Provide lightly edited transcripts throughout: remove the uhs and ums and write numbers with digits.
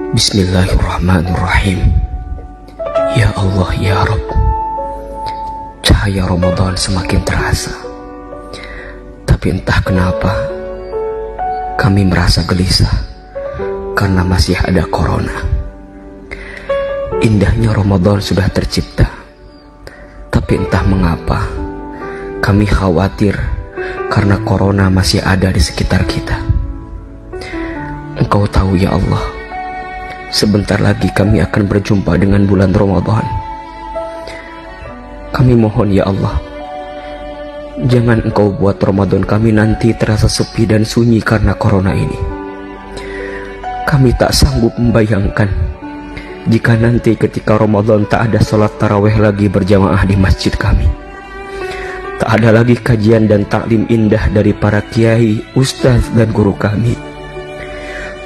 Bismillahirrahmanirrahim. Ya Allah ya Rabb, cahaya Ramadan semakin terasa. Tapi entah kenapa kami merasa gelisah karena masih ada corona. Indahnya Ramadan sudah tercipta, tapi entah mengapa kami khawatir karena corona masih ada di sekitar kita. Engkau tahu ya Allah, sebentar lagi kami akan berjumpa dengan bulan Ramadan. Kami mohon ya Allah, jangan Engkau buat Ramadan kami nanti terasa sepi dan sunyi karena corona ini. Kami tak sanggup membayangkan jika nanti ketika Ramadan tak ada sholat tarawih lagi berjamaah di masjid kami. Tak ada lagi kajian dan taklim indah dari para kiai, ustaz dan guru kami.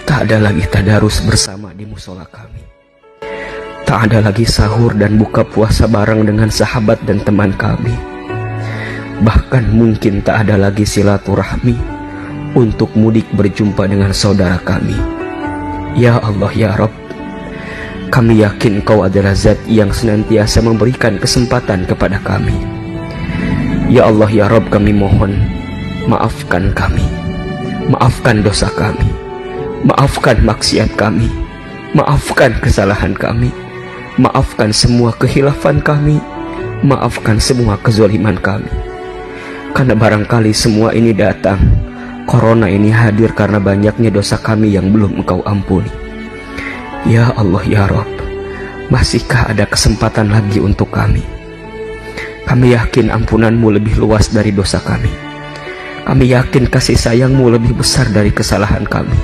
Tak ada lagi tadarus bersama di musola kami. Tak ada lagi sahur dan buka puasa bareng dengan sahabat dan teman kami. Bahkan mungkin tak ada lagi silaturahmi untuk mudik berjumpa dengan saudara kami. Ya Allah ya Rabb, kami yakin Kau adalah zat yang senantiasa memberikan kesempatan kepada kami. Ya Allah ya Rabb, kami mohon, maafkan kami, maafkan dosa kami, maafkan maksiat kami, maafkan kesalahan kami, maafkan semua kehilafan kami, maafkan semua kezaliman kami. Karena barangkali semua ini datang, corona ini hadir karena banyaknya dosa kami yang belum Engkau ampuni. Ya Allah ya Rabb, masihkah ada kesempatan lagi untuk kami? Kami yakin ampunan-Mu lebih luas dari dosa kami. Kami yakin kasih sayang-Mu lebih besar dari kesalahan kami.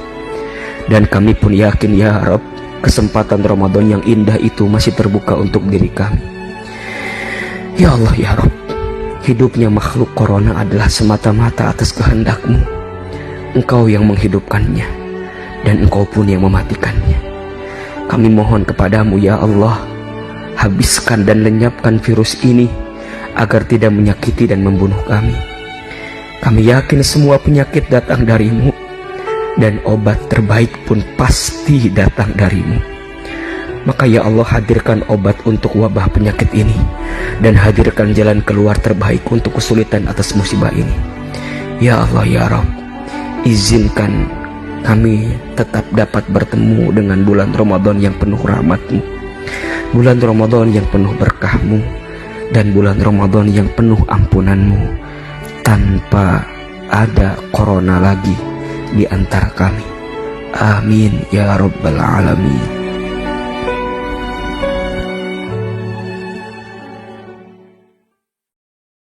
Dan kami pun yakin ya Rabb, kesempatan Ramadan yang indah itu masih terbuka untuk diri kami. Ya Allah ya Rabb, hidupnya makhluk corona adalah semata-mata atas kehendak-Mu. Engkau yang menghidupkannya, dan Engkau pun yang mematikannya. Kami mohon kepadamu ya Allah, habiskan dan lenyapkan virus ini agar tidak menyakiti dan membunuh kami. Kami yakin semua penyakit datang dari-Mu, dan obat terbaik pun pasti datang dari-Mu. Maka ya Allah, hadirkan obat untuk wabah penyakit ini, dan hadirkan jalan keluar terbaik untuk kesulitan atas musibah ini. Ya Allah ya Rabb, izinkan kami tetap dapat bertemu dengan bulan Ramadan yang penuh rahmat-Mu, bulan Ramadan yang penuh berkah-Mu, dan bulan Ramadan yang penuh ampunan-Mu, tanpa ada corona lagi di antara kami. Amin ya Rabbal Alamin.